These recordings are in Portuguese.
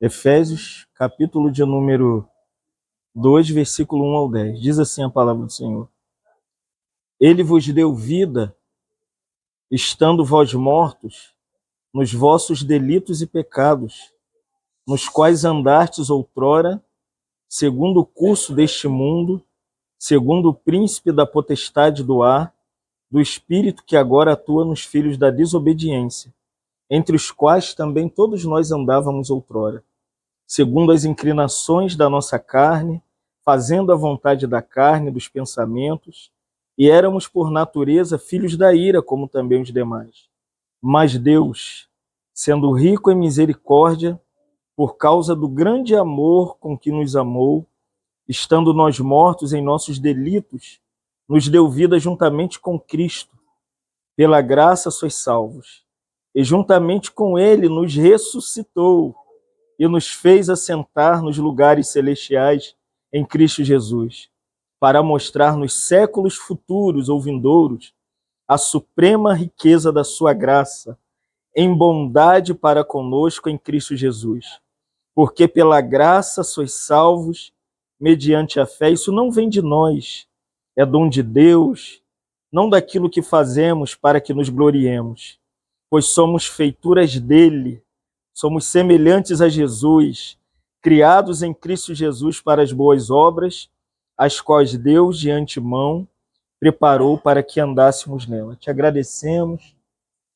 Efésios, capítulo de número 2, versículo 1 ao 10. Diz assim a palavra do Senhor. Ele vos deu vida, estando vós mortos nos vossos delitos e pecados, nos quais andastes outrora, segundo o curso deste mundo, segundo o príncipe da potestade do ar, do espírito que agora atua nos filhos da desobediência, entre os quais também todos nós andávamos outrora, segundo as inclinações da nossa carne, fazendo a vontade da carne e dos pensamentos, e éramos por natureza filhos da ira, como também os demais. Mas Deus, sendo rico em misericórdia, por causa do grande amor com que nos amou, estando nós mortos em nossos delitos, nos deu vida juntamente com Cristo. Pela graça sois salvos. E juntamente com Ele nos ressuscitou e nos fez assentar nos lugares celestiais em Cristo Jesus, para mostrar nos séculos futuros ou vindouros a suprema riqueza da sua graça, em bondade para conosco em Cristo Jesus. Porque pela graça sois salvos, mediante a fé. Isso não vem de nós, é dom de Deus, não daquilo que fazemos para que nos gloriemos, pois somos feituras dele, somos semelhantes a Jesus, criados em Cristo Jesus para as boas obras, as quais Deus de antemão preparou para que andássemos nela. Te agradecemos,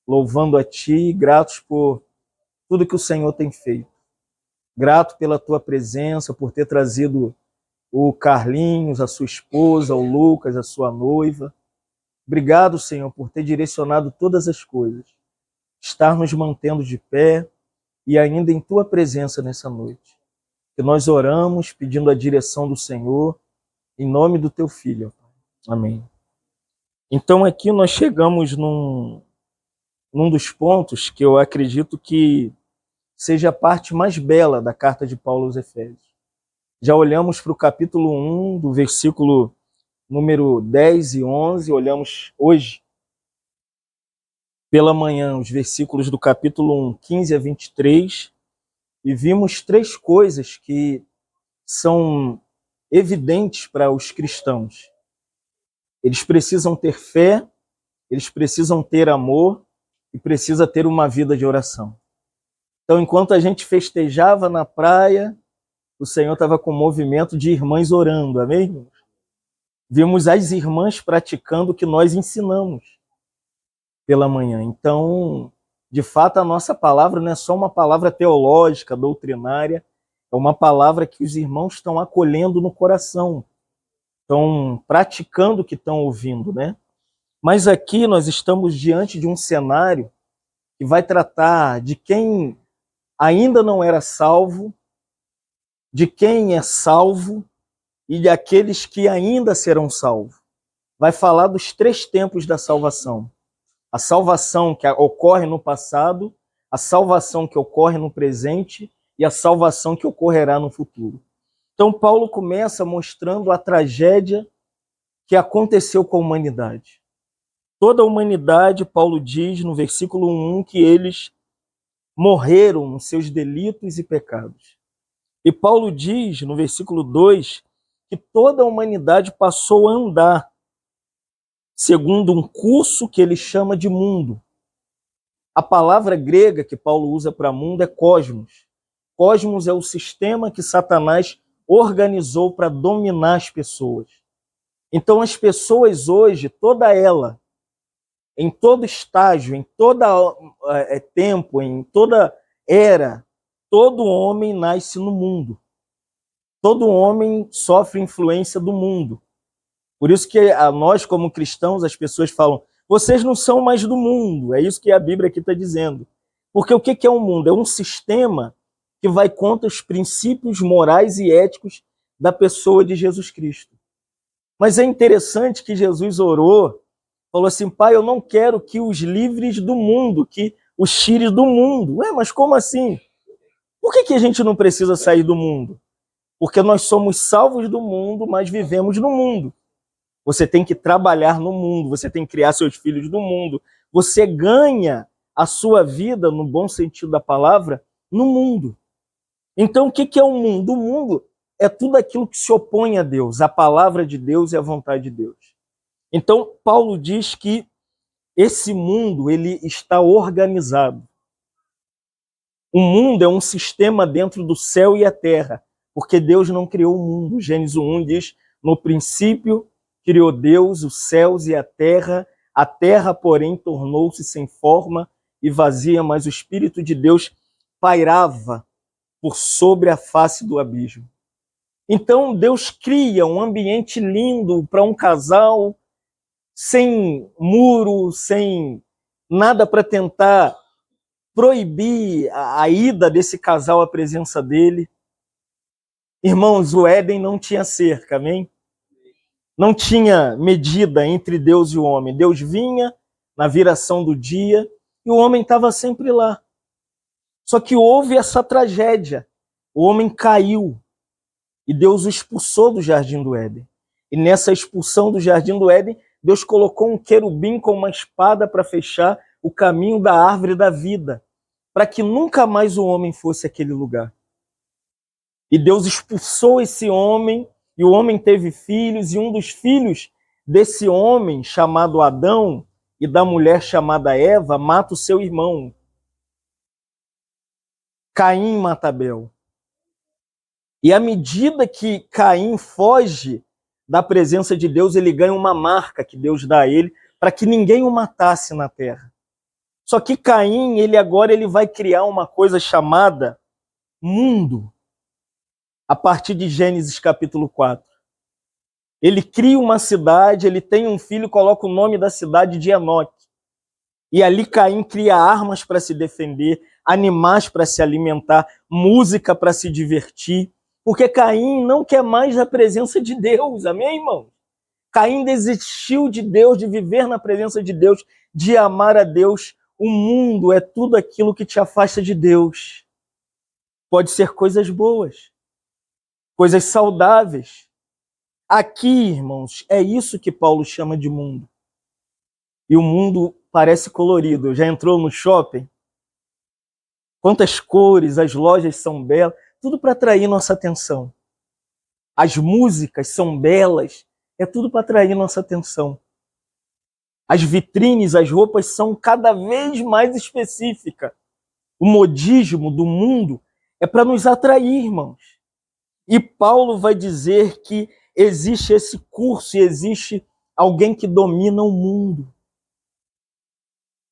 louvando a Ti, gratos por tudo que o Senhor tem feito. Grato pela Tua presença, por ter trazido o Carlinhos, a sua esposa, o Lucas, a sua noiva. Obrigado, Senhor, por ter direcionado todas as coisas. Estar nos mantendo de pé e ainda em Tua presença nessa noite. Que nós oramos pedindo a direção do Senhor, em nome do Teu Filho. Amém. Então aqui nós chegamos num dos pontos que eu acredito que seja a parte mais bela da carta de Paulo aos Efésios. Já olhamos para o capítulo 1, do versículo número 10 e 11, olhamos hoje pela manhã os versículos do capítulo 1, 15 a 23, e vimos três coisas que são evidentes para os cristãos. Eles precisam ter fé, eles precisam ter amor e precisa ter uma vida de oração. Então, enquanto a gente festejava na praia, o Senhor estava com um movimento de irmãs orando, amém? Vimos as irmãs praticando o que nós ensinamos pela manhã. Então, de fato, a nossa palavra não é só uma palavra teológica, doutrinária, é uma palavra que os irmãos estão acolhendo no coração, estão praticando o que estão ouvindo, né? Mas aqui nós estamos diante de um cenário que vai tratar de quem ainda não era salvo, de quem é salvo e de aqueles que ainda serão salvos. Vai falar dos três tempos da salvação. A salvação que ocorre no passado, a salvação que ocorre no presente e a salvação que ocorrerá no futuro. Então Paulo começa mostrando a tragédia que aconteceu com a humanidade. Toda a humanidade, Paulo diz no versículo 1, que eles morreram nos seus delitos e pecados. E Paulo diz no versículo 2 que toda a humanidade passou a andar segundo um curso que ele chama de mundo. A palavra grega que Paulo usa para mundo é cosmos. Cosmos é o sistema que Satanás organizou para dominar as pessoas. Então as pessoas hoje, toda ela, em todo estágio, em todo tempo, em toda era, todo homem nasce no mundo. Todo homem sofre influência do mundo. Por isso que nós, como cristãos, as pessoas falam, vocês não são mais do mundo. É isso que a Bíblia aqui está dizendo. Porque o que é um mundo? É um sistema que vai contra os princípios morais e éticos da pessoa de Jesus Cristo. Mas é interessante que Jesus orou, falou assim, Pai, eu não quero que os livres do mundo, que os tires do mundo. Ué, mas como assim? Por que a gente não precisa sair do mundo? Porque nós somos salvos do mundo, mas vivemos no mundo. Você tem que trabalhar no mundo, você tem que criar seus filhos no mundo. Você ganha a sua vida, no bom sentido da palavra, no mundo. Então, o que é o mundo? O mundo é tudo aquilo que se opõe a Deus, a palavra de Deus e a vontade de Deus. Então, Paulo diz que esse mundo ele está organizado. O mundo é um sistema dentro do céu e a terra, porque Deus não criou o mundo. Gênesis 1 diz, no princípio criou Deus os céus e a terra, porém, tornou-se sem forma e vazia, mas o Espírito de Deus pairava por sobre a face do abismo. Então, Deus cria um ambiente lindo para um casal, sem muro, sem nada para tentar proibir a ida desse casal à presença dele. Irmãos, o Éden não tinha cerca, amém? Não tinha medida entre Deus e o homem. Deus vinha na viração do dia e o homem estava sempre lá. Só que houve essa tragédia. O homem caiu e Deus o expulsou do jardim do Éden. E nessa expulsão do jardim do Éden, Deus colocou um querubim com uma espada para fechar o caminho da árvore da vida, para que nunca mais o homem fosse aquele lugar. E Deus expulsou esse homem, e o homem teve filhos, e um dos filhos desse homem, chamado Adão, e da mulher chamada Eva, mata o seu irmão. Caim mata Abel. E à medida que Caim foge da presença de Deus, ele ganha uma marca que Deus dá a ele, para que ninguém o matasse na terra. Só que Caim, ele vai criar uma coisa chamada mundo, a partir de Gênesis capítulo 4. Ele cria uma cidade, ele tem um filho, coloca o nome da cidade de Enoque. E ali Caim cria armas para se defender, animais para se alimentar, música para se divertir, porque Caim não quer mais a presença de Deus, amém, irmão? Caim desistiu de Deus, de viver na presença de Deus, de amar a Deus. O mundo é tudo aquilo que te afasta de Deus. Pode ser coisas boas, coisas saudáveis. Aqui, irmãos, é isso que Paulo chama de mundo. E o mundo parece colorido. Já entrou no shopping? Quantas cores, as lojas são belas, tudo para atrair nossa atenção. As músicas são belas, é tudo para atrair nossa atenção. As vitrines, as roupas são cada vez mais específicas. O modismo do mundo é para nos atrair, irmãos. E Paulo vai dizer que existe esse curso e existe alguém que domina o mundo.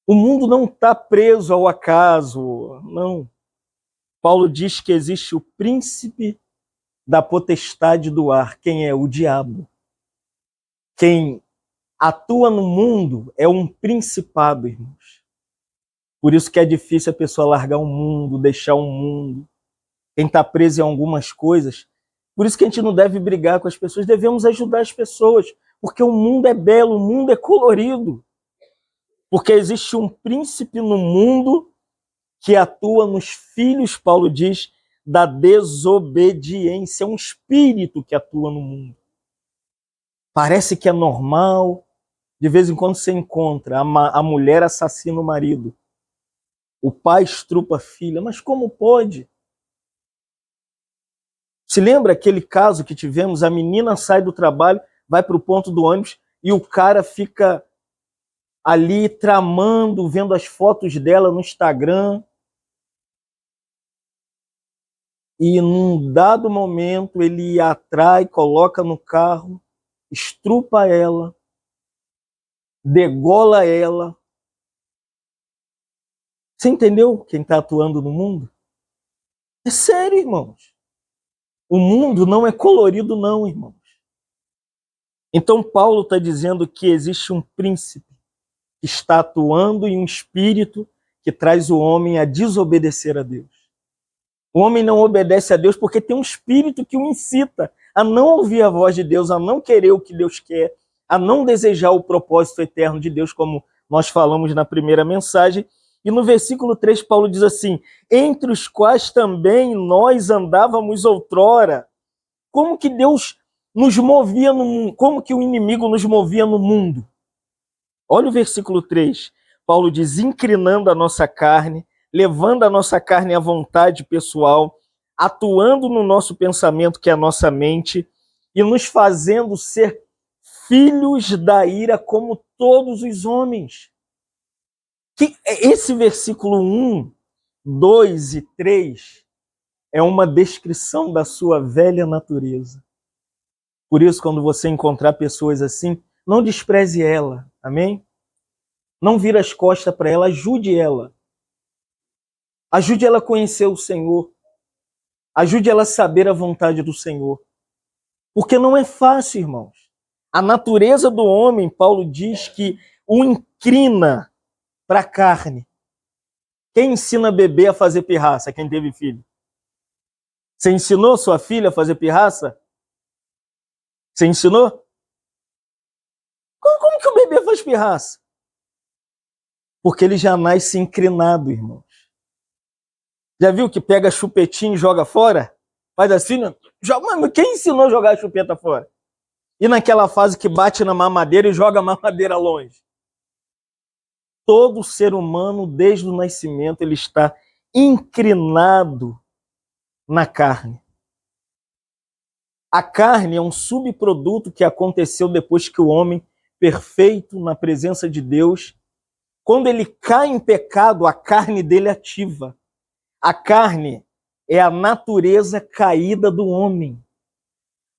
O mundo não está preso ao acaso, não. Paulo diz que existe o príncipe da potestade do ar. Quem é? O diabo. Quem atua no mundo é um principado, irmãos. Por isso que é difícil a pessoa largar o mundo, deixar o mundo. Quem está preso em algumas coisas. Por isso que a gente não deve brigar com as pessoas, devemos ajudar as pessoas, porque o mundo é belo, o mundo é colorido. Porque existe um príncipe no mundo que atua nos filhos, Paulo diz, da desobediência. É um espírito que atua no mundo. Parece que é normal. De vez em quando você encontra a mulher assassina o marido. O pai estrupa a filha. Mas como pode? Se lembra aquele caso que tivemos? A menina sai do trabalho, vai para o ponto do ônibus e o cara fica ali tramando, vendo as fotos dela no Instagram. E num dado momento ele a atrai, coloca no carro, estrupa ela, degola ela. Você entendeu quem está atuando no mundo? É sério, irmãos. O mundo não é colorido, não, irmãos. Então Paulo está dizendo que existe um príncipe que está atuando e um espírito que traz o homem a desobedecer a Deus. O homem não obedece a Deus porque tem um espírito que o incita a não ouvir a voz de Deus, a não querer o que Deus quer, a não desejar o propósito eterno de Deus, como nós falamos na primeira mensagem. E no versículo 3, Paulo diz assim: entre os quais também nós andávamos outrora. Como que Deus nos movia no mundo? Como que o inimigo nos movia no mundo? Olha o versículo 3. Paulo diz: inclinando a nossa carne, levando a nossa carne à vontade pessoal, atuando no nosso pensamento, que é a nossa mente, e nos fazendo ser filhos da ira como todos os homens. Que esse versículo 1, 2 e 3 é uma descrição da sua velha natureza. Por isso, quando você encontrar pessoas assim, não despreze ela, amém? Não vira as costas para ela, ajude ela. Ajude ela a conhecer o Senhor. Ajude ela a saber a vontade do Senhor. Porque não é fácil, irmãos. A natureza do homem, Paulo diz que o inclina para a carne. Quem ensina bebê a fazer pirraça? Quem teve filho? Você ensinou sua filha a fazer pirraça? Você ensinou? Como que o bebê faz pirraça? Porque ele já nasce inclinado, irmãos. Já viu que pega chupetinho e joga fora? Faz assim, joga, mas quem ensinou a jogar a chupeta fora? E naquela fase que bate na mamadeira e joga a mamadeira longe? Todo ser humano, desde o nascimento, ele está inclinado na carne. A carne é um subproduto que aconteceu depois que o homem, perfeito na presença de Deus, quando ele cai em pecado, a carne dele ativa. A carne é a natureza caída do homem.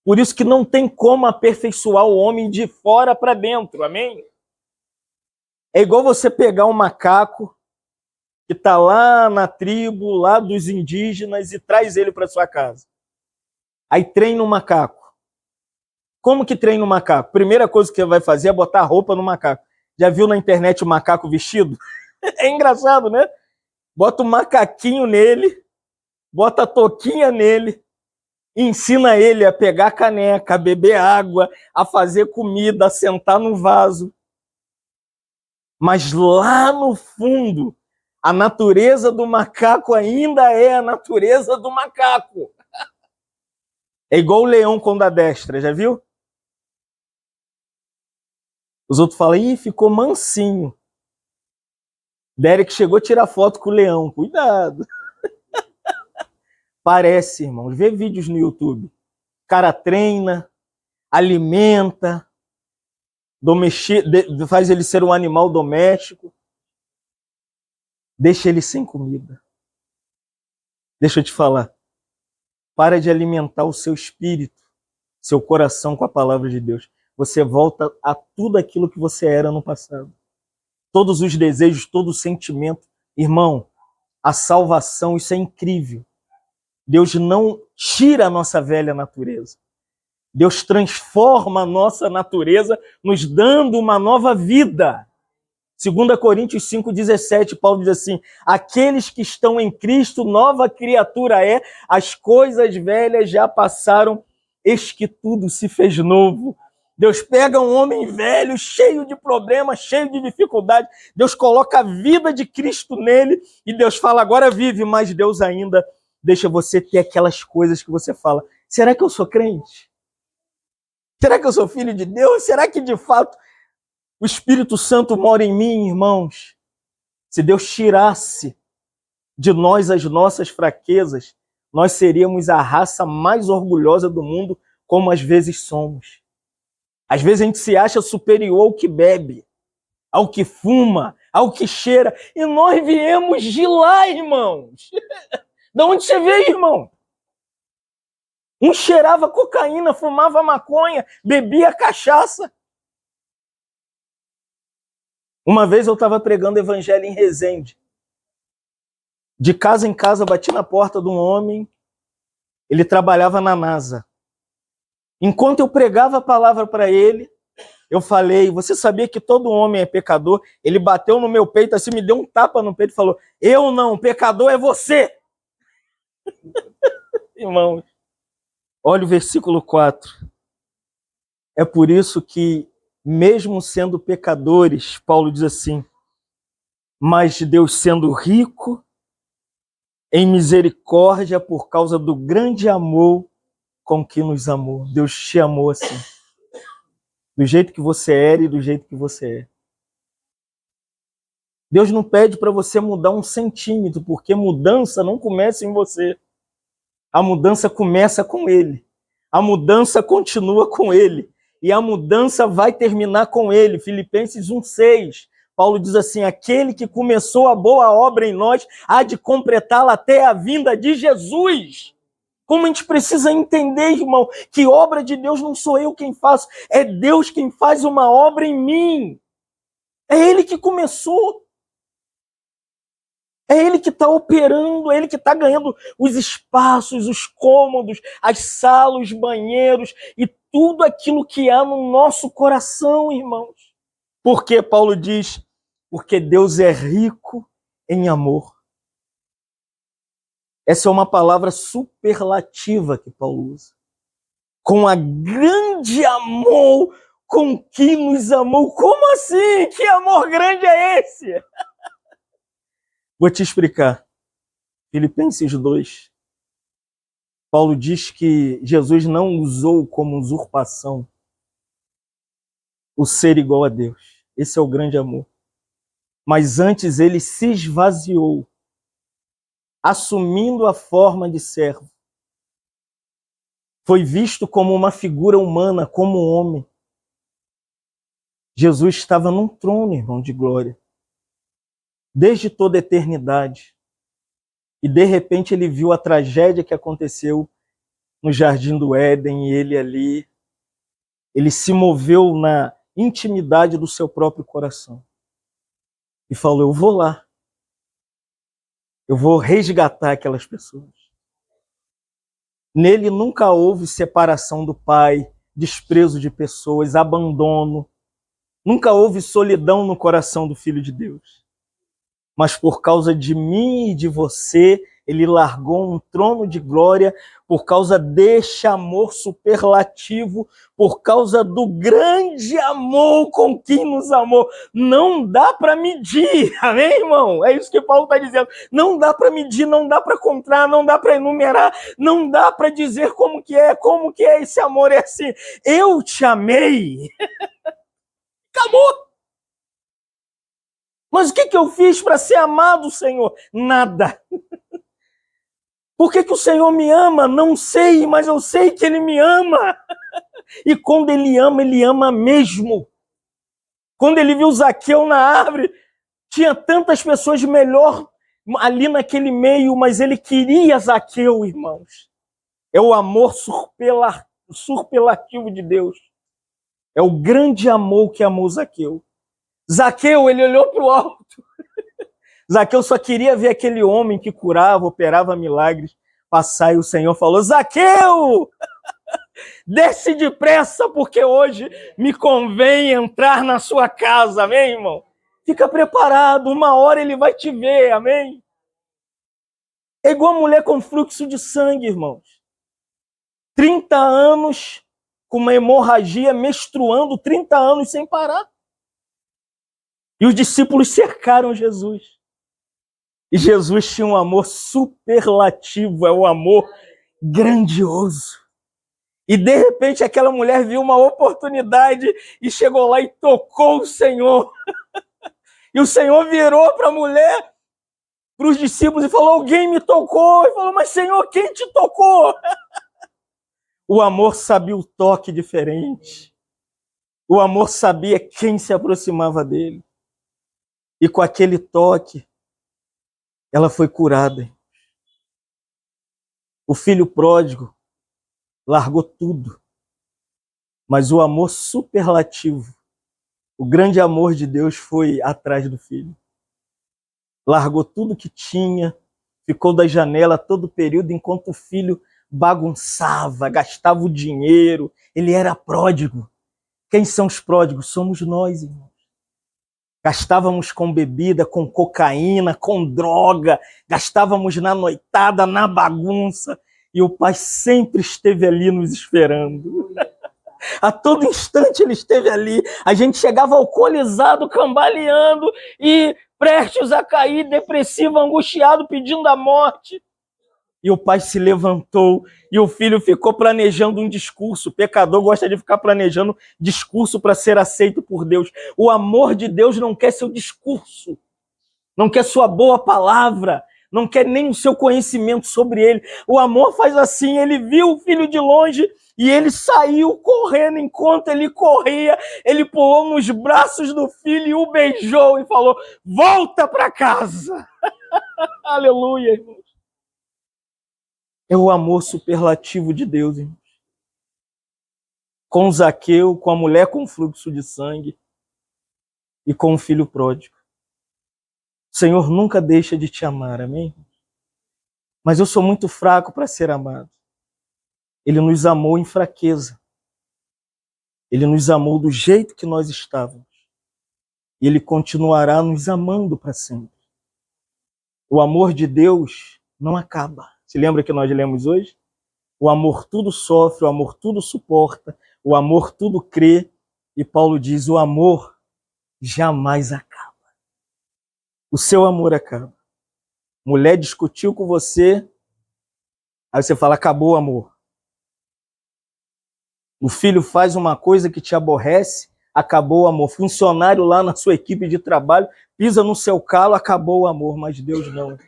Por isso que não tem como aperfeiçoar o homem de fora para dentro, amém? É igual você pegar um macaco que está lá na tribo, lá dos indígenas, e traz ele para sua casa. Aí treina o macaco. Como que treina o macaco? Primeira coisa que você vai fazer é botar roupa no macaco. Já viu na internet o macaco vestido? É engraçado, né? Bota o macaquinho nele, bota a touquinha nele, ensina ele a pegar a caneca, a beber água, a fazer comida, a sentar no vaso. Mas lá no fundo, a natureza do macaco ainda é a natureza do macaco. É igual o leão quando adestra, já viu? Os outros falam, ih, ficou mansinho. Derek chegou a tirar foto com o leão, cuidado. Parece, irmãos, vê vídeos no YouTube. O cara treina, alimenta, faz ele ser um animal doméstico, deixa ele sem comida. Deixa eu te falar, para de alimentar o seu espírito, seu coração com a palavra de Deus. Você volta a tudo aquilo que você era no passado. Todos os desejos, todo o sentimento. Irmão, a salvação, isso é incrível. Deus não tira a nossa velha natureza. Deus transforma a nossa natureza, nos dando uma nova vida. 2 Coríntios 5,17, Paulo diz assim, aqueles que estão em Cristo, nova criatura é, as coisas velhas já passaram, eis que tudo se fez novo. Deus pega um homem velho, cheio de problemas, cheio de dificuldade, Deus coloca a vida de Cristo nele, e Deus fala, agora vive, mas Deus ainda deixa você ter aquelas coisas que você fala, será que eu sou crente? Será que eu sou filho de Deus? Será que de fato o Espírito Santo mora em mim, irmãos? Se Deus tirasse de nós as nossas fraquezas, nós seríamos a raça mais orgulhosa do mundo, como às vezes somos. Às vezes a gente se acha superior ao que bebe, ao que fuma, ao que cheira. E nós viemos de lá, irmãos. De onde você veio, irmão? Um cheirava cocaína, fumava maconha, bebia cachaça. Uma vez eu estava pregando evangelho em Resende. De casa em casa, bati na porta de um homem, ele trabalhava na NASA. Enquanto eu pregava a palavra para ele, eu falei, você sabia que todo homem é pecador? Ele bateu no meu peito, assim, me deu um tapa no peito e falou, eu não, pecador é você. Irmãos, olha o versículo 4. É por isso que, mesmo sendo pecadores, Paulo diz assim, mas Deus sendo rico em misericórdia por causa do grande amor com que nos amou. Deus te amou assim. Do jeito que você era e do jeito que você é. Deus não pede para você mudar 1 centímetro, porque mudança não começa em você. A mudança começa com ele. A mudança continua com ele. E a mudança vai terminar com ele. Filipenses 1,6. Paulo diz assim: aquele que começou a boa obra em nós há de completá-la até a vinda de Jesus. Como a gente precisa entender, irmão, que obra de Deus não sou eu quem faço, é Deus quem faz uma obra em mim. É Ele que começou. É Ele que está operando, é Ele que está ganhando os espaços, os cômodos, as salas, os banheiros e tudo aquilo que há no nosso coração, irmãos. Porque Paulo diz, porque Deus é rico em amor. Essa é uma palavra superlativa que Paulo usa. Com a grande amor com que nos amou. Como assim? Que amor grande é esse? Vou te explicar. Filipenses 2. Paulo diz que Jesus não usou como usurpação o ser igual a Deus. Esse é o grande amor. Mas antes ele se esvaziou, assumindo a forma de servo. Foi visto como uma figura humana, como um homem. Jesus estava num trono, irmão, de glória, desde toda a eternidade. E de repente ele viu a tragédia que aconteceu no Jardim do Éden, e ele ali, ele se moveu na intimidade do seu próprio coração. E falou, eu vou lá. Eu vou resgatar aquelas pessoas. Nele nunca houve separação do Pai, desprezo de pessoas, abandono. Nunca houve solidão no coração do Filho de Deus. Mas por causa de mim e de você, ele largou um trono de glória por causa deste amor superlativo, por causa do grande amor com quem nos amou. Não dá para medir, amém, irmão? É isso que Paulo está dizendo. Não dá para medir, não dá para contar, não dá para enumerar, não dá para dizer como que é esse amor. É assim, eu te amei. Acabou. Mas o que eu fiz para ser amado, Senhor? Nada. Por que o Senhor me ama? Não sei, mas eu sei que Ele me ama. E quando Ele ama mesmo. Quando Ele viu Zaqueu na árvore, tinha tantas pessoas melhor ali naquele meio, mas Ele queria Zaqueu, irmãos. É o amor superlativo de Deus. É o grande amor que amou Zaqueu. Zaqueu, ele olhou para o alto. Zaqueu só queria ver aquele homem que curava, operava milagres passar, e o Senhor falou, Zaqueu, desce depressa, porque hoje me convém entrar na sua casa, amém, irmão? Fica preparado, uma hora ele vai te ver, amém? É igual a mulher com fluxo de sangue, irmãos. 30 anos com uma hemorragia, menstruando, 30 anos sem parar. E os discípulos cercaram Jesus. E Jesus tinha um amor superlativo, é um amor grandioso. E de repente aquela mulher viu uma oportunidade e chegou lá e tocou o Senhor. E o Senhor virou para a mulher, para os discípulos e falou, alguém me tocou. E falou, mas Senhor, quem te tocou? O amor sabia o toque diferente. O amor sabia quem se aproximava dele. E com aquele toque, ela foi curada. O filho pródigo largou tudo. Mas o amor superlativo, o grande amor de Deus foi atrás do filho. Largou tudo que tinha, ficou da janela todo o período, enquanto o filho bagunçava, gastava o dinheiro. Ele era pródigo. Quem são os pródigos? Somos nós, irmãos. Gastávamos com bebida, com cocaína, com droga, gastávamos na noitada, na bagunça, e o Pai sempre esteve ali nos esperando. A todo instante ele esteve ali. A gente chegava alcoolizado, cambaleando e prestes a cair, depressivo, angustiado, pedindo a morte. E o pai se levantou e o filho ficou planejando um discurso. O pecador gosta de ficar planejando discurso para ser aceito por Deus. O amor de Deus não quer seu discurso, não quer sua boa palavra, não quer nem o seu conhecimento sobre ele. O amor faz assim, ele viu o filho de longe e ele saiu correndo. Enquanto ele corria, ele pulou nos braços do filho e o beijou e falou: volta para casa. Aleluia, irmãos. É o amor superlativo de Deus, irmãos. Com Zaqueu, com a mulher com fluxo de sangue e com o filho pródigo. O Senhor nunca deixa de te amar, amém? Mas eu sou muito fraco para ser amado. Ele nos amou em fraqueza. Ele nos amou do jeito que nós estávamos. E Ele continuará nos amando para sempre. O amor de Deus não acaba. Se lembra que nós lemos hoje? O amor tudo sofre, o amor tudo suporta, o amor tudo crê. E Paulo diz, o amor jamais acaba. O seu amor acaba. Mulher discutiu com você, aí você fala, acabou o amor. O filho faz uma coisa que te aborrece, acabou o amor. Funcionário lá na sua equipe de trabalho pisa no seu calo, acabou o amor. Mas Deus não.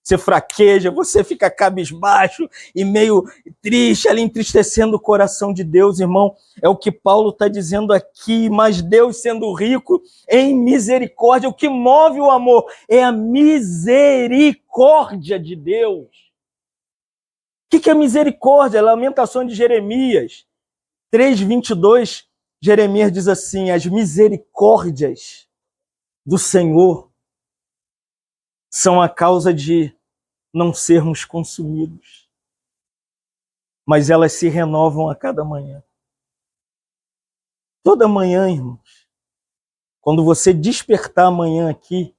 Você fraqueja, você fica cabisbaixo e meio triste, ali entristecendo o coração de Deus, irmão. É o que Paulo está dizendo aqui, mas Deus sendo rico em misericórdia, o que move o amor é a misericórdia de Deus. O que é misericórdia? Lamentação de Jeremias 3:22, Jeremias diz assim, as misericórdias do Senhor são a causa de não sermos consumidos, mas elas se renovam a cada manhã. Toda manhã, irmãos, quando você despertar amanhã aqui,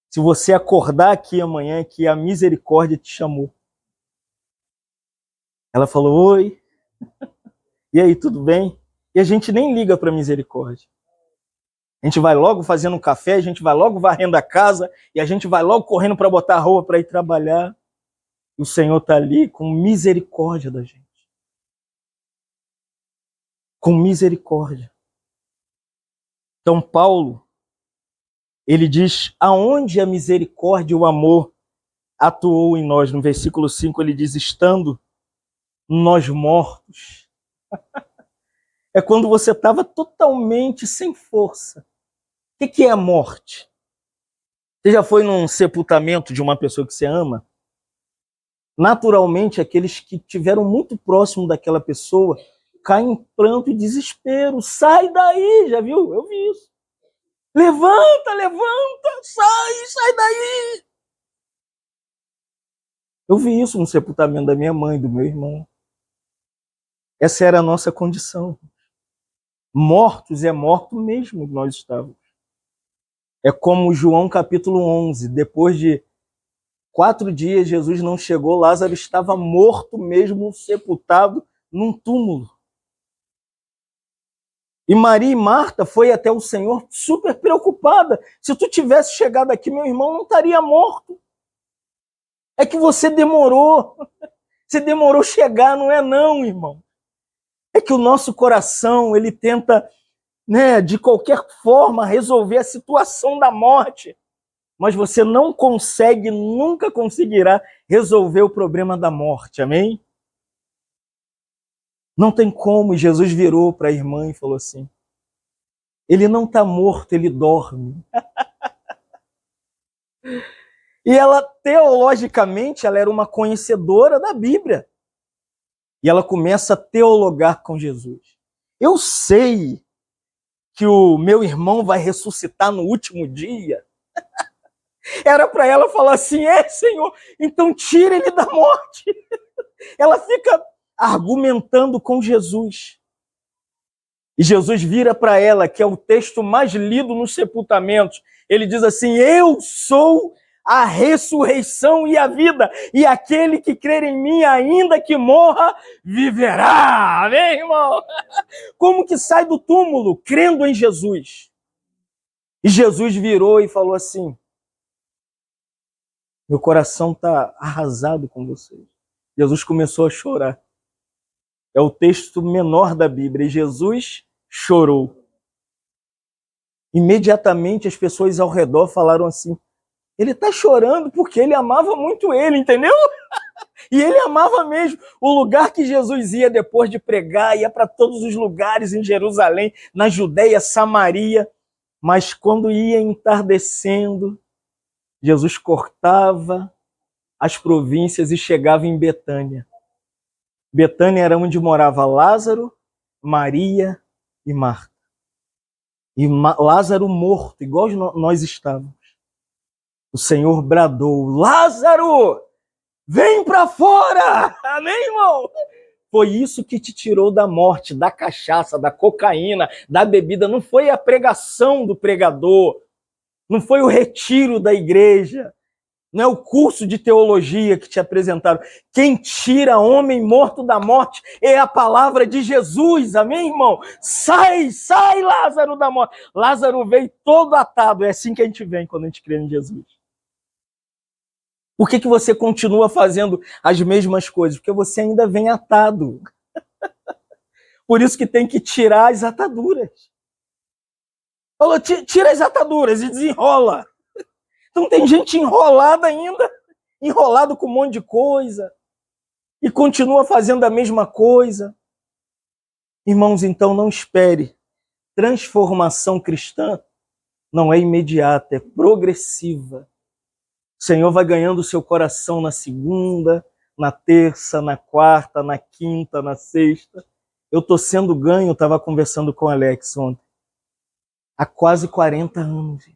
se você acordar aqui amanhã, que a misericórdia te chamou. Ela falou, oi, e aí, tudo bem? E a gente nem liga para a misericórdia. A gente vai logo fazendo um café, a gente vai logo varrendo a casa, e a gente vai logo correndo para botar a roupa para ir trabalhar. E o Senhor está ali com misericórdia da gente. Com misericórdia. Então, Paulo, ele diz, aonde a misericórdia e o amor atuou em nós? No versículo 5 ele diz, estando nós mortos. É quando você estava totalmente sem força. O que é a morte? Você já foi num sepultamento de uma pessoa que você ama? Naturalmente, aqueles que estiveram muito próximo daquela pessoa caem em pranto e desespero. Sai daí, já viu? Eu vi isso. Levanta, sai daí. Eu vi isso no sepultamento da minha mãe, do meu irmão. Essa era a nossa condição. Mortos é morto mesmo nós estávamos. É como João capítulo 11, depois de 4 dias Jesus não chegou, Lázaro estava morto mesmo, sepultado num túmulo. E Maria e Marta foi até o Senhor super preocupada. Se tu tivesse chegado aqui, meu irmão não estaria morto. É que você demorou. Você demorou chegar, não é não, irmão. É que o nosso coração, ele tenta, de qualquer forma, resolver a situação da morte. Mas você não consegue, nunca conseguirá resolver o problema da morte, amém? Não tem como. Jesus virou para a irmã e falou assim, ele não está morto, ele dorme. E ela, teologicamente, ela era uma conhecedora da Bíblia. E ela começa a teologar com Jesus. Eu sei que o meu irmão vai ressuscitar no último dia. Era para ela falar assim, Senhor, então tira ele da morte. Ela fica argumentando com Jesus. E Jesus vira para ela, que é o texto mais lido nos sepultamentos. Ele diz assim, eu sou a ressurreição e a vida, e aquele que crer em mim, ainda que morra, viverá. Amém, irmão? Como que sai do túmulo? Crendo em Jesus. E Jesus virou e falou assim, meu coração está arrasado com vocês. Jesus começou a chorar. É o texto menor da Bíblia. E Jesus chorou. Imediatamente as pessoas ao redor falaram assim, Ele está chorando porque ele amava muito ele, entendeu? E ele amava mesmo. O lugar que Jesus ia depois de pregar, ia para todos os lugares em Jerusalém, na Judéia, Samaria. Mas quando ia entardecendo, Jesus cortava as províncias e chegava em Betânia. Betânia era onde morava Lázaro, Maria e Marta. E Lázaro morto, igual nós estávamos. O Senhor bradou: Lázaro, vem para fora! Amém, irmão? Foi isso que te tirou da morte, da cachaça, da cocaína, da bebida. Não foi a pregação do pregador, não foi o retiro da igreja, não é o curso de teologia que te apresentaram. Quem tira homem morto da morte é a palavra de Jesus, amém, irmão? Sai, sai, Lázaro da morte. Lázaro veio todo atado, é assim que a gente vem quando a gente crê em Jesus. Por que você continua fazendo as mesmas coisas? Porque você ainda vem atado. Por isso que tem que tirar as ataduras. Falou, tira as ataduras e desenrola. Então tem gente enrolada ainda, enrolado com um monte de coisa, e continua fazendo a mesma coisa. Irmãos, então não espere. Transformação cristã não é imediata, é progressiva. O Senhor vai ganhando o seu coração na segunda, na terça, na quarta, na quinta, na sexta. Eu estou sendo ganho, eu estava conversando com o Alex ontem, há quase 40 anos.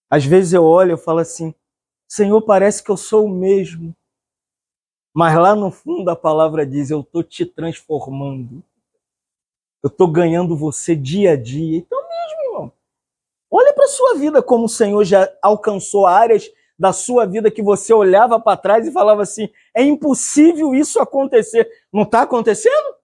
Às vezes eu olho e falo assim, Senhor, parece que eu sou o mesmo. Mas lá no fundo a palavra diz, eu estou te transformando. Eu estou ganhando você dia a dia. Então mesmo, irmão. Olha para a sua vida como o Senhor já alcançou áreas da sua vida que você olhava para trás e falava assim, é impossível isso acontecer. Não está acontecendo?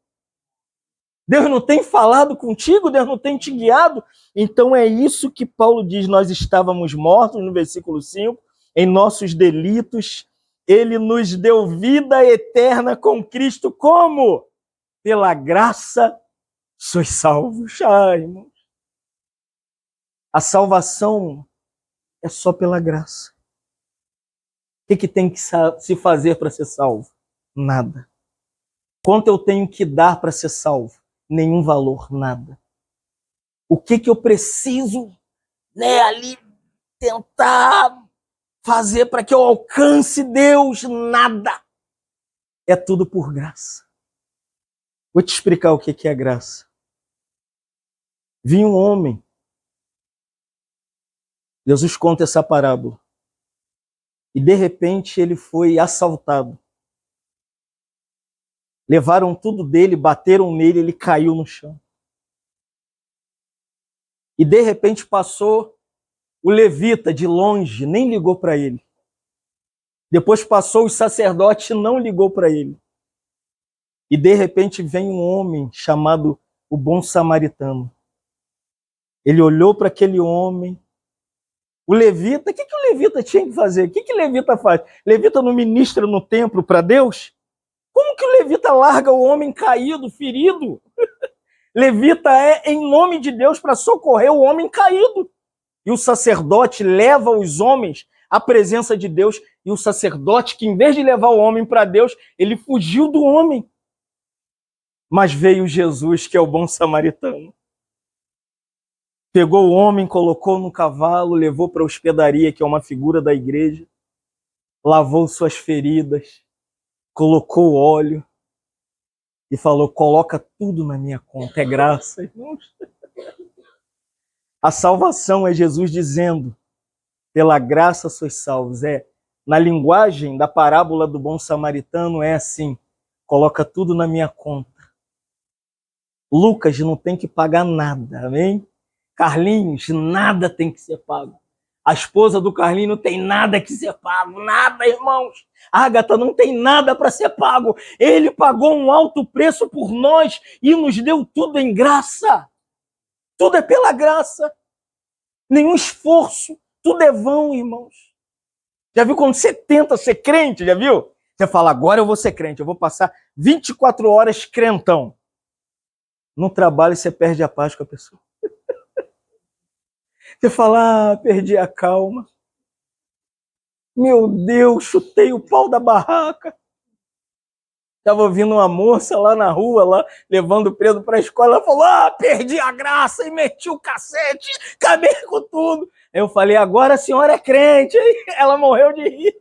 Deus não tem falado contigo? Deus não tem te guiado? Então é isso que Paulo diz, nós estávamos mortos, no versículo 5, em nossos delitos. Ele nos deu vida eterna com Cristo. Como? Pela graça sois salvos. Ai, irmãos. A salvação é só pela graça. O que tem que se fazer para ser salvo? Nada. Quanto eu tenho que dar para ser salvo? Nenhum valor, nada. O que eu preciso, ali tentar fazer para que eu alcance Deus? Nada. É tudo por graça. Vou te explicar o que é graça. Vinha um homem, Jesus conta essa parábola, e de repente ele foi assaltado. Levaram tudo dele, bateram nele, ele caiu no chão. E de repente passou o levita de longe, nem ligou para ele. Depois passou o sacerdote, não ligou para ele. E de repente vem um homem chamado o bom samaritano. Ele olhou para aquele homem. O levita, o que o levita tinha que fazer? O que o levita faz? Levita não ministra no templo para Deus? Como que o levita larga o homem caído, ferido? Levita é em nome de Deus para socorrer o homem caído. E o sacerdote leva os homens à presença de Deus. E o sacerdote, que em vez de levar o homem para Deus, ele fugiu do homem. Mas veio Jesus, que é o bom samaritano. Pegou o homem, colocou no cavalo, levou para a hospedaria, que é uma figura da igreja, lavou suas feridas, colocou óleo e falou, coloca tudo na minha conta, é graça, irmãos. A salvação é Jesus dizendo, pela graça sois salvos. Na linguagem da parábola do bom samaritano é assim, coloca tudo na minha conta. Lucas não tem que pagar nada, amém? Carlinhos, nada tem que ser pago. A esposa do Carlinhos não tem nada que ser pago, nada, irmãos. Ágata não tem nada para ser pago. Ele pagou um alto preço por nós e nos deu tudo em graça. Tudo é pela graça. Nenhum esforço, tudo é vão, irmãos. Já viu quando você tenta ser crente, já viu? Você fala, agora eu vou ser crente, eu vou passar 24 horas crentão. No trabalho você perde a paz com a pessoa. Você fala, perdi a calma. Meu Deus, chutei o pau da barraca. Estava ouvindo uma moça lá na rua, lá, levando o Pedro para a escola. Ela falou, perdi a graça e meti o cacete, acabei com tudo. Eu falei, agora a senhora é crente. Ela morreu de rir.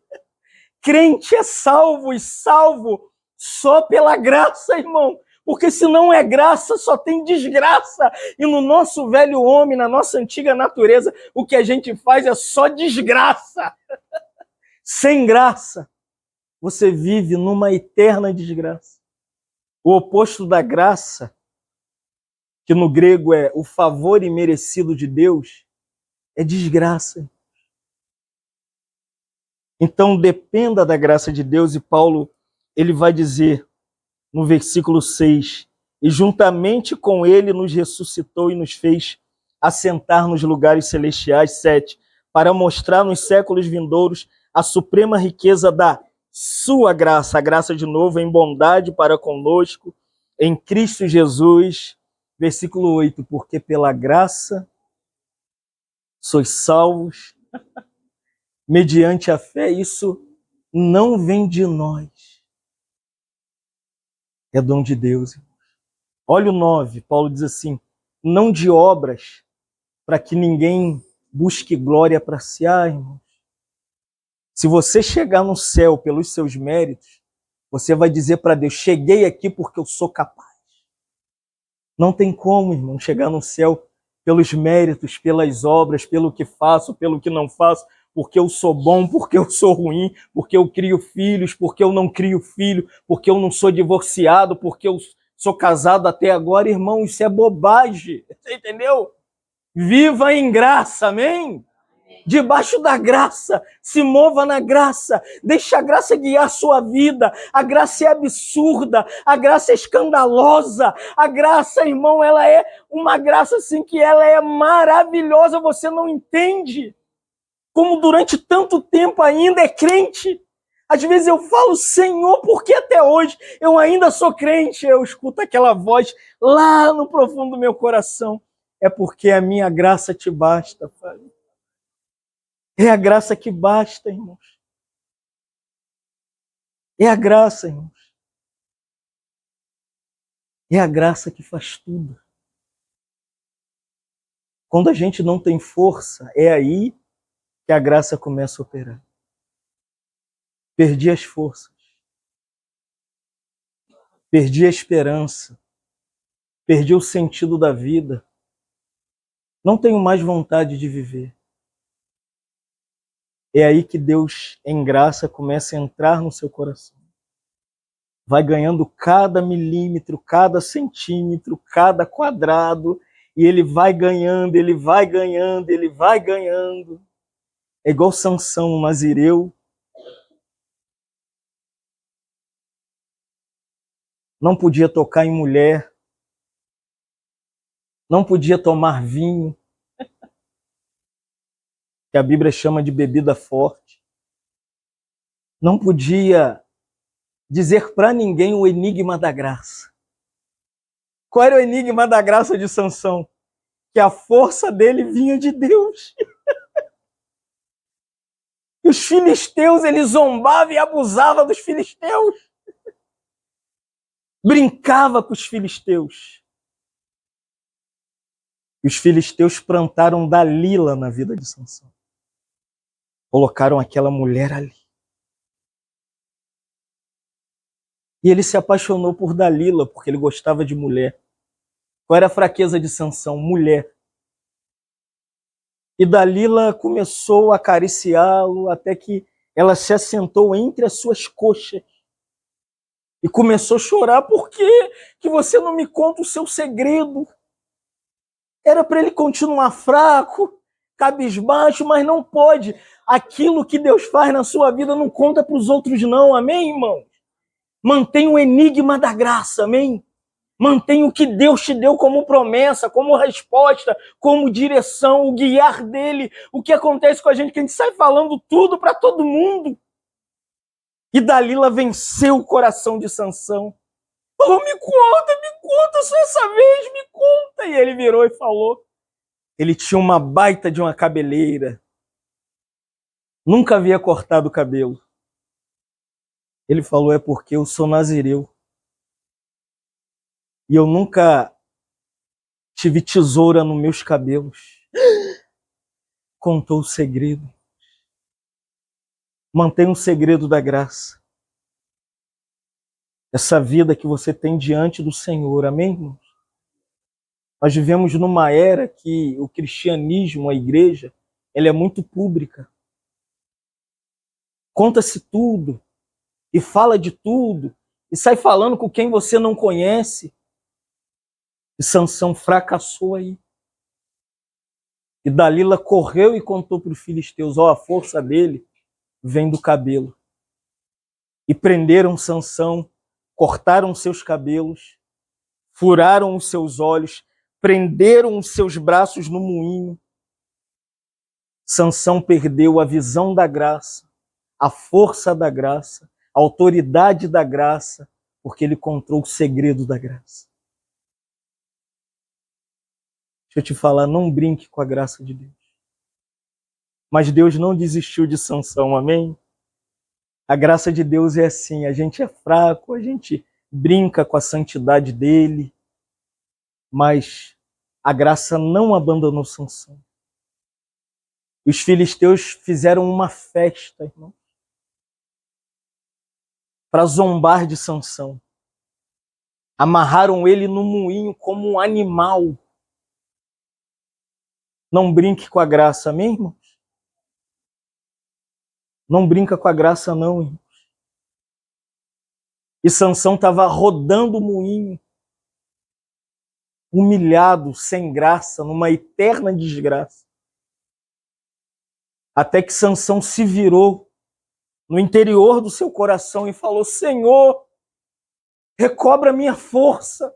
Crente é salvo e salvo só pela graça, irmão. Porque se não é graça, só tem desgraça. E no nosso velho homem, na nossa antiga natureza, o que a gente faz é só desgraça. Sem graça, você vive numa eterna desgraça. O oposto da graça, que no grego é o favor imerecido de Deus, é desgraça. Então dependa da graça de Deus, e Paulo ele vai dizer no versículo 6, e juntamente com ele nos ressuscitou e nos fez assentar nos lugares celestiais, 7, para mostrar nos séculos vindouros a suprema riqueza da sua graça, a graça de novo em bondade para conosco, em Cristo Jesus. Versículo 8, porque pela graça sois salvos, mediante a fé, isso não vem de nós. É dom de Deus. Olha o 9, Paulo diz assim, não de obras, para que ninguém busque glória para si. Irmãos, se você chegar no céu pelos seus méritos, você vai dizer para Deus, cheguei aqui porque eu sou capaz. Não tem como, irmão, chegar no céu pelos méritos, pelas obras, pelo que faço, pelo que não faço, porque eu sou bom, porque eu sou ruim, porque eu crio filhos, porque eu não crio filho, porque eu não sou divorciado, porque eu sou casado até agora. Irmão, isso é bobagem, você entendeu? Viva em graça, amém? Debaixo da graça, se mova na graça, deixa a graça guiar a sua vida. A graça é absurda, a graça é escandalosa, a graça, irmão, ela é uma graça assim que ela é maravilhosa, você não entende como durante tanto tempo ainda é crente. Às vezes eu falo, Senhor, por que até hoje eu ainda sou crente? Eu escuto aquela voz lá no profundo do meu coração. É porque a minha graça te basta, Pai. É a graça que basta, irmãos. É a graça, irmãos. É a graça que faz tudo. Quando a gente não tem força, é aí que a graça começa a operar. Perdi as forças. Perdi a esperança. Perdi o sentido da vida. Não tenho mais vontade de viver. É aí que Deus, em graça, começa a entrar no seu coração. Vai ganhando cada milímetro, cada centímetro, cada quadrado, e ele vai ganhando, ele vai ganhando, ele vai ganhando. É igual Sansão, um nazireu. Não podia tocar em mulher, não podia tomar vinho, que a Bíblia chama de bebida forte. Não podia dizer para ninguém o enigma da graça. Qual era o enigma da graça de Sansão? Que a força dele vinha de Deus. E os filisteus, ele zombava e abusava dos filisteus. Brincava com os filisteus. E os filisteus plantaram Dalila na vida de Sansão. Colocaram aquela mulher ali. E ele se apaixonou por Dalila, porque ele gostava de mulher. Qual era a fraqueza de Sansão? Mulher. E Dalila começou a acariciá-lo até que ela se assentou entre as suas coxas. E começou a chorar, por que você não me conta o seu segredo? Era para ele continuar fraco, cabisbaixo, mas não pode. Aquilo que Deus faz na sua vida não conta para os outros não, amém, irmão? Mantenha o enigma da graça, amém? Mantenha o que Deus te deu como promessa, como resposta, como direção, o guiar dele. O que acontece com a gente, que a gente sai falando tudo para todo mundo. E Dalila venceu o coração de Sansão. Falou, me conta só essa vez, me conta. E ele virou e falou, Ele tinha uma baita de uma cabeleira. Nunca havia cortado o cabelo. Ele falou, é porque eu sou nazireu. E eu nunca tive tesoura nos meus cabelos. Contou o segredo. Mantenha o segredo da graça. Essa vida que você tem diante do Senhor, amém, irmãos? Nós vivemos numa era que o cristianismo, a igreja, ela é muito pública. Conta-se tudo, e fala de tudo, e sai falando com quem você não conhece. E Sansão fracassou aí. E Dalila correu e contou para os filisteus, a força dele vem do cabelo. E prenderam Sansão, cortaram seus cabelos, furaram os seus olhos, prenderam os seus braços no moinho. Sansão perdeu a visão da graça, a força da graça, a autoridade da graça, porque ele encontrou o segredo da graça. Deixa eu te falar, não brinque com a graça de Deus. Mas Deus não desistiu de Sansão, amém? A graça de Deus é assim, a gente é fraco, a gente brinca com a santidade dele, mas a graça não abandonou Sansão. Os filisteus fizeram uma festa, irmão, para zombar de Sansão. Amarraram ele no moinho como um animal. Não brinque com a graça, amém, irmãos? Não brinca com a graça, não, irmãos. E Sansão estava rodando o moinho, humilhado, sem graça, numa eterna desgraça. Até que Sansão se virou no interior do seu coração e falou, Senhor, recobra minha força.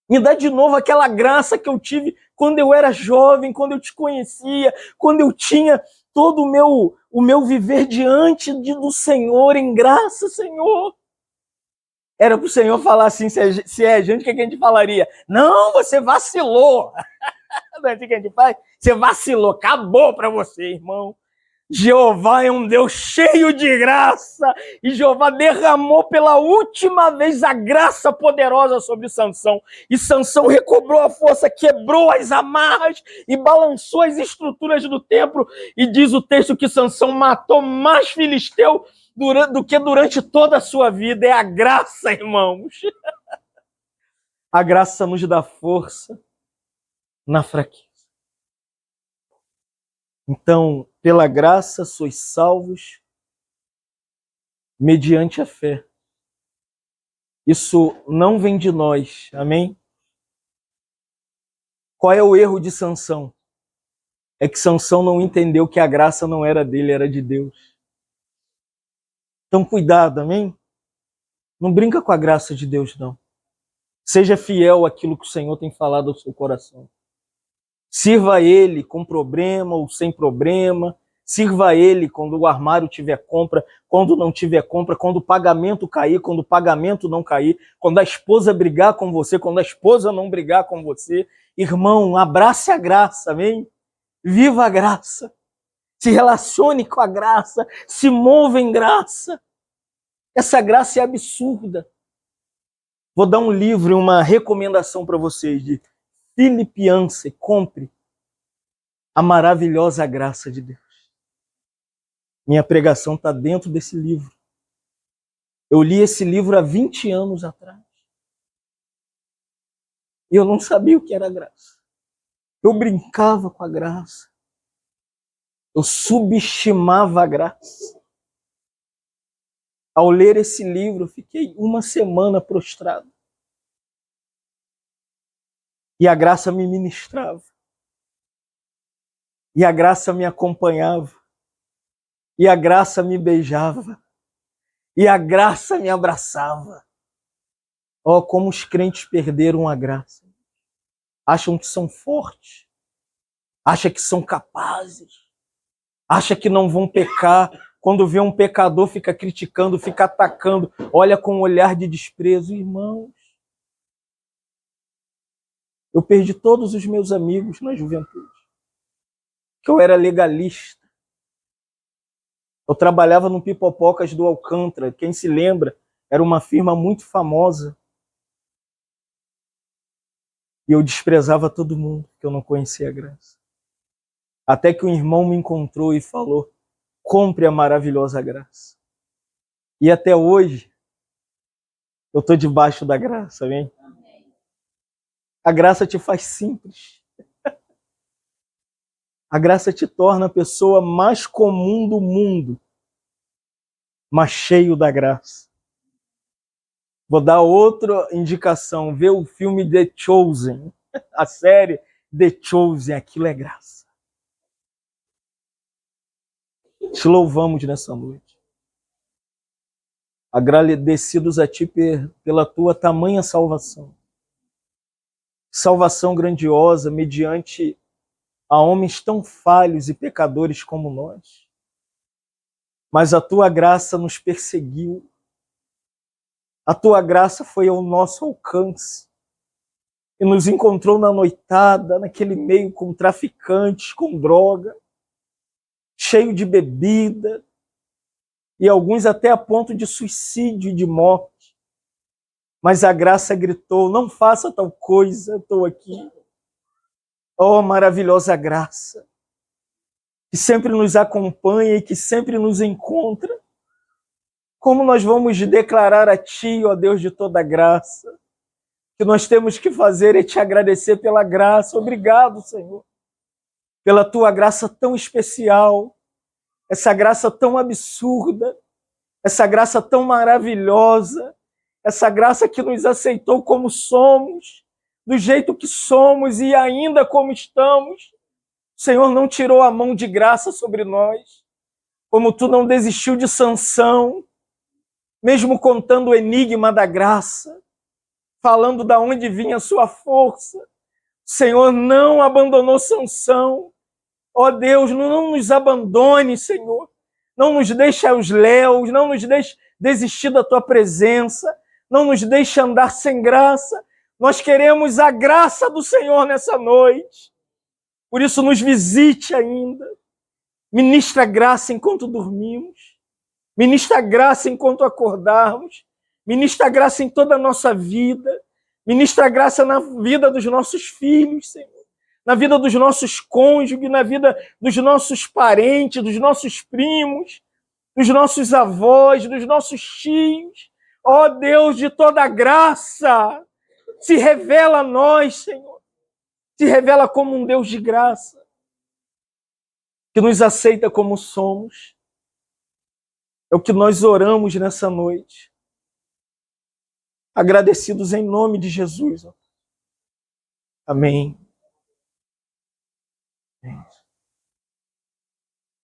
Me dá de novo aquela graça que eu tive quando eu era jovem, quando eu te conhecia, quando eu tinha todo o meu viver diante do Senhor, em graça, Senhor. Era para o Senhor falar assim, se é gente, o que a gente falaria? Não, você vacilou. Não é assim que a gente faz? Você vacilou, acabou para você, irmão. Jeová é um Deus cheio de graça, e Jeová derramou pela última vez a graça poderosa sobre Sansão, e Sansão recobrou a força, quebrou as amarras e balançou as estruturas do templo, e diz o texto que Sansão matou mais filisteu do que durante toda a sua vida. É a graça, irmãos. A graça nos dá força na fraqueza. Então, pela graça sois salvos mediante a fé. Isso não vem de nós, amém? Qual é o erro de Sansão? É que Sansão não entendeu que a graça não era dele, era de Deus. Então, cuidado, amém? Não brinca com a graça de Deus, não. Seja fiel àquilo que o Senhor tem falado ao seu coração. Sirva a Ele com problema ou sem problema. Sirva a Ele quando o armário tiver compra, quando não tiver compra, quando o pagamento cair, quando o pagamento não cair, quando a esposa brigar com você, quando a esposa não brigar com você. Irmão, abrace a graça, amém? Viva a graça. Se relacione com a graça, se mova em graça. Essa graça é absurda. Vou dar um livro e uma recomendação para vocês de Philip Yancey. Compre A Maravilhosa Graça de Deus. Minha pregação está dentro desse livro. Eu li esse livro há 20 anos atrás. E eu não sabia o que era graça. Eu brincava com a graça. Eu subestimava a graça. Ao ler esse livro, eu fiquei uma semana prostrado. E a graça me ministrava. E a graça me acompanhava. E a graça me beijava. E a graça me abraçava. Oh, como os crentes perderam a graça. Acham que são fortes. Acham que são capazes. Acham que não vão pecar. Quando vê um pecador, fica criticando, fica atacando. Olha com um olhar de desprezo. Irmãos, Eu perdi todos os meus amigos na juventude. Que eu era legalista. Eu trabalhava no Pipopocas do Alcântara. Quem se lembra, era uma firma muito famosa. E eu desprezava todo mundo, porque eu não conhecia a graça. Até que um irmão me encontrou e falou: compre a maravilhosa graça. E até hoje, eu estou debaixo da graça, amém? A graça te faz simples. A graça te torna a pessoa mais comum do mundo, mas cheio da graça. Vou dar outra indicação. Vê o filme The Chosen. A série The Chosen. Aquilo é graça. Te louvamos nessa noite. Agradecidos a Ti pela Tua tamanha salvação. Salvação grandiosa mediante a homens tão falhos e pecadores como nós. Mas a Tua graça nos perseguiu. A Tua graça foi ao nosso alcance e nos encontrou na noitada, naquele meio com traficantes, com droga, cheio de bebida, e alguns até a ponto de suicídio e de morte. Mas a graça gritou: não faça tal coisa, eu estou aqui. Oh, maravilhosa graça, que sempre nos acompanha e que sempre nos encontra. Como nós vamos declarar a Ti, ó Deus de toda graça? O que nós temos que fazer é Te agradecer pela graça. Obrigado, Senhor, pela Tua graça tão especial, essa graça tão absurda, essa graça tão maravilhosa, essa graça que nos aceitou como somos, do jeito que somos e ainda como estamos. O Senhor não tirou a mão de graça sobre nós, como Tu não desistiu de Sansão, mesmo contando o enigma da graça, falando de onde vinha a sua força. O Senhor não abandonou Sansão. Ó Deus, não nos abandone, Senhor. Não nos deixe aos léus, não nos deixe desistir da Tua presença, não nos deixe andar sem graça. Nós queremos a graça do Senhor nessa noite. Por isso, nos visite ainda. Ministra graça enquanto dormimos. Ministra graça enquanto acordarmos. Ministra graça em toda a nossa vida. Ministra graça na vida dos nossos filhos, Senhor. Na vida dos nossos cônjuges, na vida dos nossos parentes, dos nossos primos, dos nossos avós, dos nossos tios. Ó Deus de toda graça, se revela a nós, Senhor. Se revela como um Deus de graça, que nos aceita como somos. É o que nós oramos nessa noite. Agradecidos em nome de Jesus. Amém. Amém.